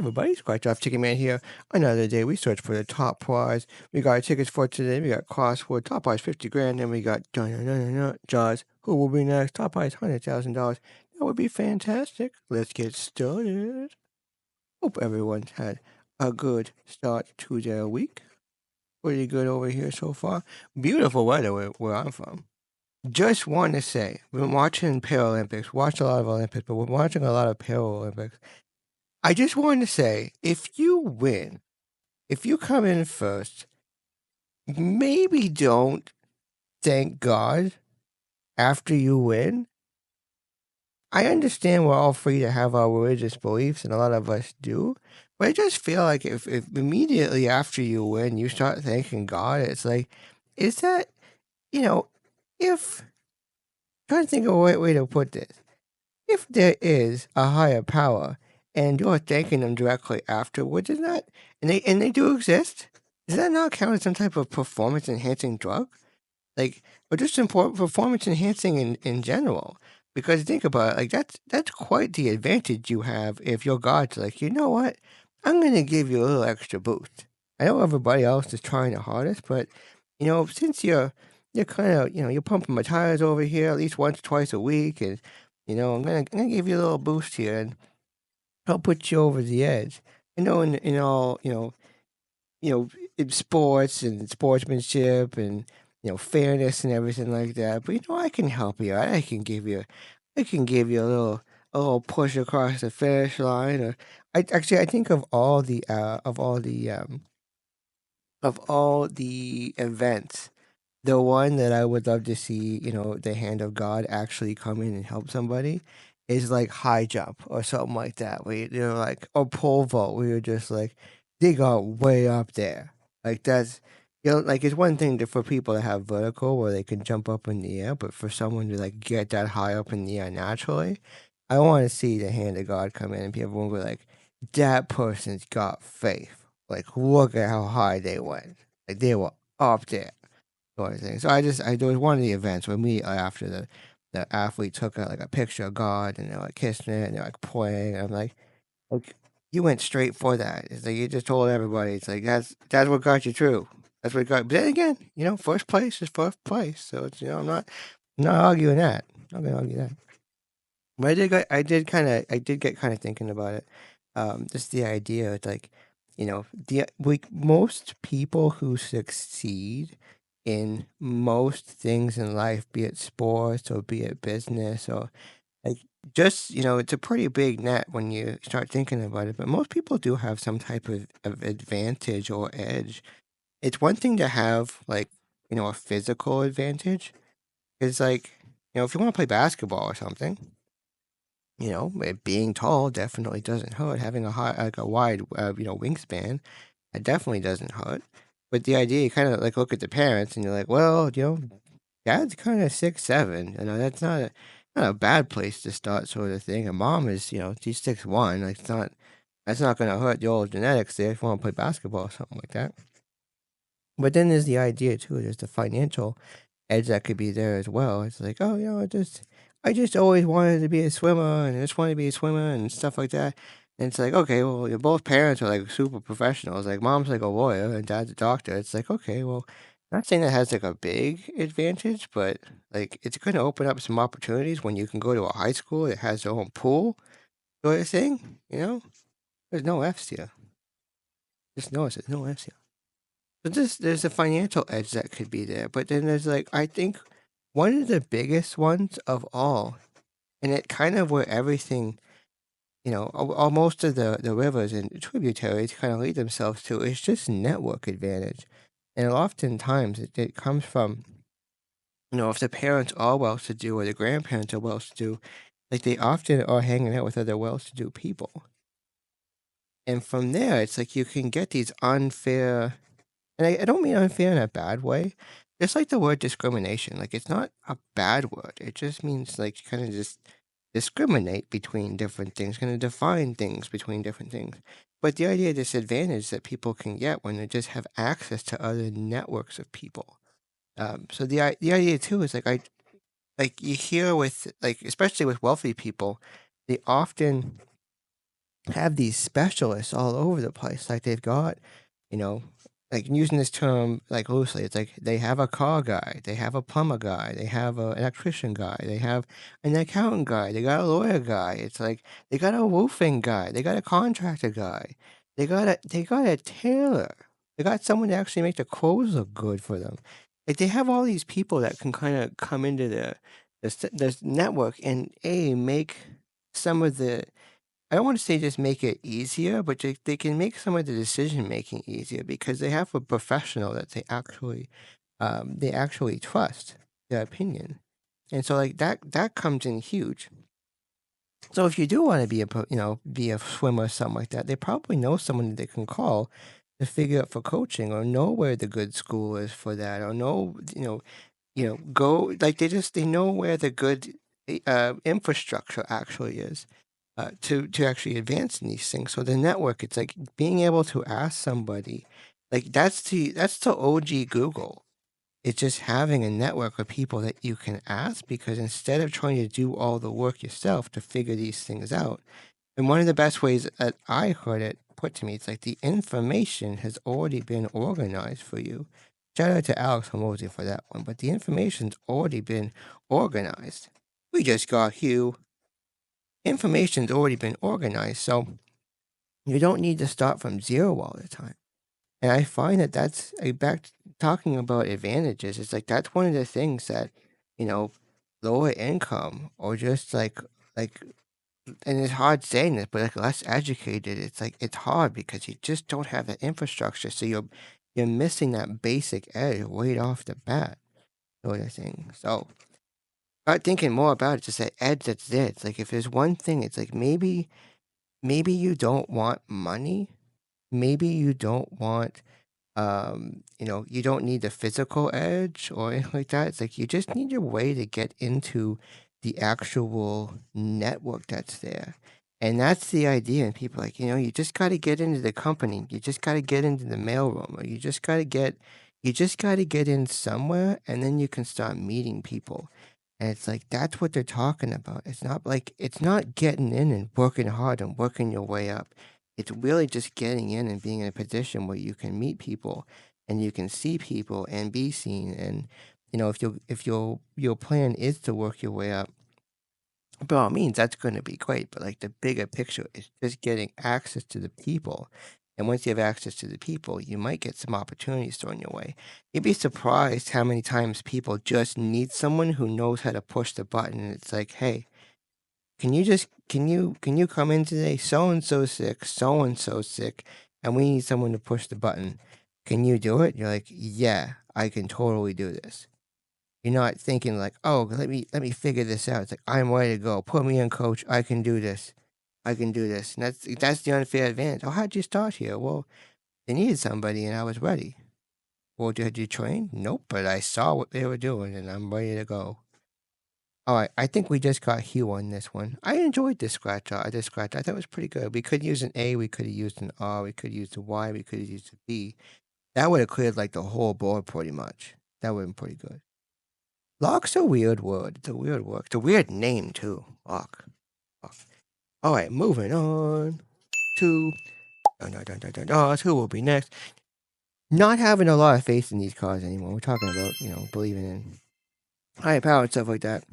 Everybody, Scratch Off Chicken Man here. Another day we search for the top prize. We got tickets for today. We got crossword, top prize 50 grand. Then we got Jaws. Who will be next? Top prize $100,000. That would be fantastic. Let's get started. Hope everyone's had a good start to their week. Pretty good over here so far. Beautiful weather where I'm from. Just want to say, we've been watching Paralympics. Watched a lot of Olympics, but we're watching a lot of Paralympics. I just wanted to say, if you win, if you come in first, maybe don't thank God after you win. I understand we're all free to have our religious beliefs, and a lot of us do. But I just feel like if immediately after you win, you start thanking God, it's like, is that, you know, if, trying to think of a right way to put this, if there is a higher power and you're thanking them directly afterwards, is that, and they do exist, does that not count as some type of performance enhancing drug? Like, or just important performance enhancing in general? Because think about it, like that's quite the advantage you have if your God's like, you know what, I'm gonna give you a little extra boost. I know everybody else is trying the hardest, but since you're kind of you're pumping my tires over here at least once twice a week, and I'm gonna give you a little boost here and help put you over the edge. I know in all in sports and sportsmanship and fairness and everything like that. But I can help you out. I can give you a little push across the finish line. Or I think of all the events, the one that I would love to see, the hand of God actually come in and help somebody is like high jump or something like that. Where you're like, or pole vault, where you're just like, they got way up there. Like that's, like it's one thing for people to have vertical where they can jump up in the air, but for someone to like get that high up in the air naturally, I want to see the hand of God come in and people will be like, that person's got faith. Like, look at how high they went. Like they were up there sort of thing. So there was one of the events where me after the athlete took like a picture of God and they're like kissing it and they're like praying. And I'm like you went straight for that. It's like you just told everybody. It's like that's what got you through. That's what got. But then again, first place is first place. So it's I'm not arguing that. I'm not gonna argue that. But I did get kind of thinking about it. Just the idea, it's like, most people who succeed in most things in life, be it sports or be it business or like just, it's a pretty big net when you start thinking about it. But most people do have some type of advantage or edge. It's one thing to have like, a physical advantage. It's like, if you want to play basketball or something, being tall definitely doesn't hurt. Having a wide, wingspan, that definitely doesn't hurt. But the idea, you kind of like look at the parents and you're like, well, dad's kind of 6'7". That's not a bad place to start, sort of thing. And mom is, she's 6'1". Like that's not gonna hurt the old genetics there if you want to play basketball or something like that. But then there's the idea too. There's the financial edge that could be there as well. It's like, oh, I just always wanted to be a swimmer and I just wanted to be a swimmer and stuff like that. And it's like, okay, well, your both parents are like super professionals. Like mom's like a lawyer and dad's a doctor. It's like, okay, well, not saying that has like a big advantage, but like it's going to open up some opportunities when you can go to a high school that has their own pool, sort of thing. There's no F's here. Just notice there's no F's here. So there's a financial edge that could be there, but then there's like I think one of the biggest ones of all, and it kind of where everything, all most of the rivers and tributaries kind of lead themselves to is just network advantage, and oftentimes it comes from if the parents are well-to-do or the grandparents are well-to-do, like they often are hanging out with other well-to-do people, and from there it's like you can get these unfair. And I don't mean unfair in a bad way. Just like the word discrimination, like it's not a bad word. It just means like kind of just discriminate between different things, kind of define things between different things. But the idea of disadvantage that people can get when they just have access to other networks of people. So the idea too is like you hear with like especially with wealthy people, they often have these specialists all over the place. Like they've got, you know, like using this term like loosely, it's like they have a car guy, they have a plumber guy, they have an electrician guy, they have an accountant guy, they got a lawyer guy. It's like they got a roofing guy, they got a contractor guy, they got a tailor, they got someone to actually make the clothes look good for them. Like they have all these people that can kind of come into this network and make some of the, I don't want to say just make it easier, but they can make some of the decision making easier because they have a professional that they actually trust their opinion, and so like that comes in huge. So if you do want to be be a swimmer or something like that, they probably know someone that they can call to figure out for coaching, or know where the good school is for that, or know go like they know where the good infrastructure actually is to actually advance in these things. So the network, it's like being able to ask somebody, like that's the OG Google. It's just having a network of people that you can ask, because instead of trying to do all the work yourself to figure these things out, and one of the best ways that I heard it put to me, it's like the information has already been organized for you. Shout out to Alex Hormozy for that one, but the information's already been organized. We just got Hugh. Information's already been organized, so you don't need to start from zero all the time. And I find that that's talking about advantages. It's like that's one of the things that, you know, lower income or just like, and it's hard saying this, but like less educated, it's like it's hard because you just don't have that infrastructure. So you're missing that basic edge right off the bat, sort of thing. So start thinking more about it, just that edge that's there. It's like if there's one thing, it's like maybe you don't want money. Maybe you don't want, you don't need the physical edge or anything like that. It's like you just need your way to get into the actual network that's there. And that's the idea. And people are like, you just got to get into the company. You just got to get into the mailroom, or you just got to get in somewhere, and then you can start meeting people. And it's like, that's what they're talking about. It's not getting in and working hard and working your way up. It's really just getting in and being in a position where you can meet people and you can see people and be seen. And if your plan is to work your way up, by all means, that's going to be great. But like the bigger picture is just getting access to the people. And once you have access to the people, you might get some opportunities thrown your way. You'd be surprised how many times people just need someone who knows how to push the button. And it's like, hey, can you come in today? So and so sick, and we need someone to push the button. Can you do it? You're like, yeah, I can totally do this. You're not thinking like, oh, let me figure this out. It's like, I'm ready to go. Put me in, coach. I can do this. I can do this. And that's the unfair advantage. Oh, how'd you start here? Well, they needed somebody, and I was ready. Well, did you train? Nope, but I saw what they were doing, and I'm ready to go. All right, I think we just got Hugh on this one. I enjoyed this scratch. This scratch. I thought it was pretty good. We could use an A. We could have used an R. We could use a Y. We could have used a B. That would have cleared like the whole board pretty much. That would have been pretty good. Lock's a weird word. It's a weird word. It's a weird name too. Lock. Lock. All right, moving on to who will be next. Not having a lot of faith in these cards anymore. We're talking about believing in higher power and stuff like that.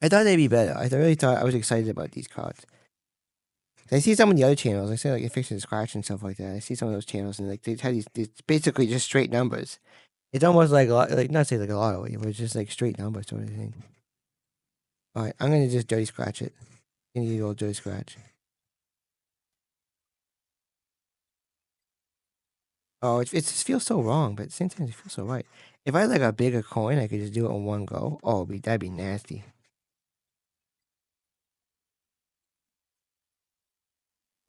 I thought they'd be better. I really thought I was excited about these cards. I see some of the other channels. I say like Fix and Scratch and stuff like that. I see some of those channels and like they have these basically just straight numbers. It's almost like a lot, like not say like a lottery, but it's just like straight numbers sort of thing. All right, I'm gonna just dirty scratch it. Gonna give you a little dirty scratch. Oh, it just feels so wrong, but at the same time it feels so right. If I had like a bigger coin, I could just do it in one go. Oh, that'd be nasty.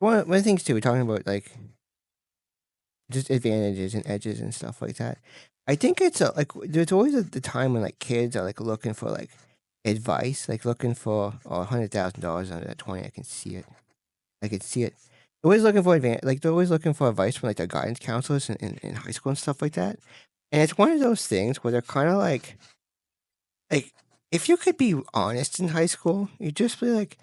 One of the things too, we're talking about like just advantages and edges and stuff like that. I think it's like there's always the time when like kids are like looking for like advice, like looking for $100,000 under that 20. I can see it. I can see it. They're always looking for like they're always looking for advice from like their guidance counselors in high school and stuff like that. And it's one of those things where they're kind of like if you could be honest in high school, you'd just be like,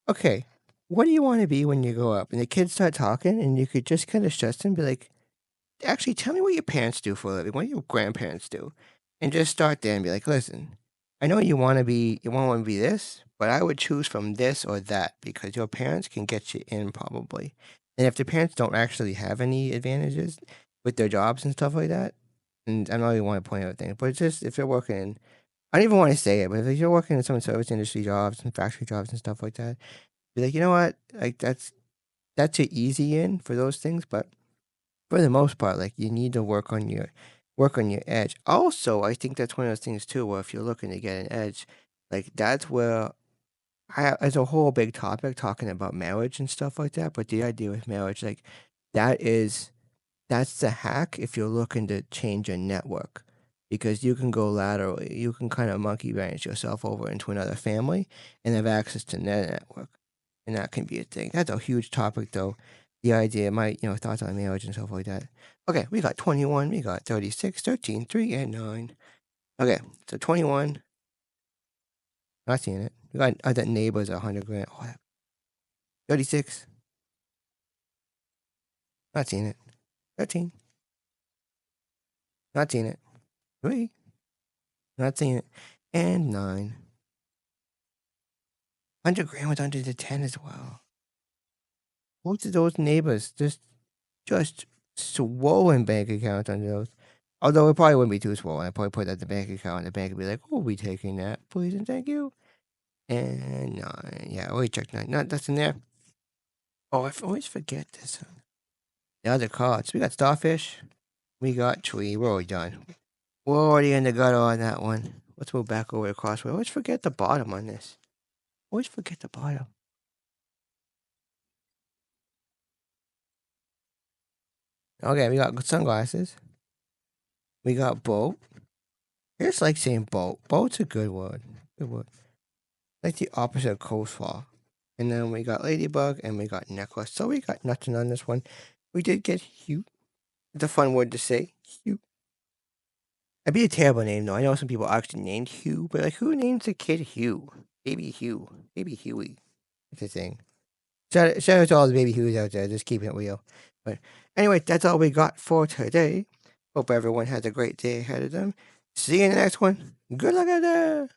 okay, what do you want to be when you grow up? And the kids start talking, and you could just kind of stress them, be like, actually, tell me what your parents do for a living, what do your grandparents do, and just start there and be like, listen, I know you want to be this, but I would choose from this or that because your parents can get you in probably. And if the parents don't actually have any advantages with their jobs and stuff like that, and I know you want to point out things, but it's just if they're working, I don't even want to say it, but if you're working in some service industry jobs and factory jobs and stuff like that, be like, you know what, like that's an easy in for those things, but for the most part, like you need to work on your edge. Also, I think that's one of those things too, where if you're looking to get an edge, like that's where it's a whole big topic talking about marriage and stuff like that. But the idea with marriage, like that is that's the hack if you're looking to change a network. Because you can go laterally, you can kind of monkey wrench yourself over into another family and have access to their network, and that can be a thing. That's a huge topic, though. The idea, thoughts on marriage and stuff like that. Okay, we got 21, we got 36, 13, 3, and 9. Okay, so 21, not seeing it. We got other neighbors, 100 grand. Oh, 36, not seeing it. 13, not seeing it. 3, not seeing it. And 9. 100 grand was under the 10 as well. Most of those neighbors just swollen bank accounts under those. Although it probably wouldn't be too swollen. I'd probably put that in the bank account and the bank would be like, oh, we'll be taking that, please and thank you. And 9. Yeah, we check 9. No, that's in there. Oh, I always forget this. The other cards. We got starfish. We got tree. We're already done. We're already in the gutter on that one. Let's move back over across. We always forget the bottom on this. Always forget the bottom. Okay, we got sunglasses. We got boat. It's like saying boat. Boat's a good word. Good word. Like the opposite of coleslaw. And then we got ladybug and we got necklace. So we got nothing on this one. We did get Hugh. It's a fun word to say. Hugh. It'd be a terrible name though. I know some people actually named Hugh, but like who names a kid Hugh? Baby Hugh. Baby Huey. It's a thing. Shout out to all the baby Hughs out there, just keeping it real. But anyway, that's all we got for today. Hope everyone has a great day ahead of them. See you in the next one. Good luck out there.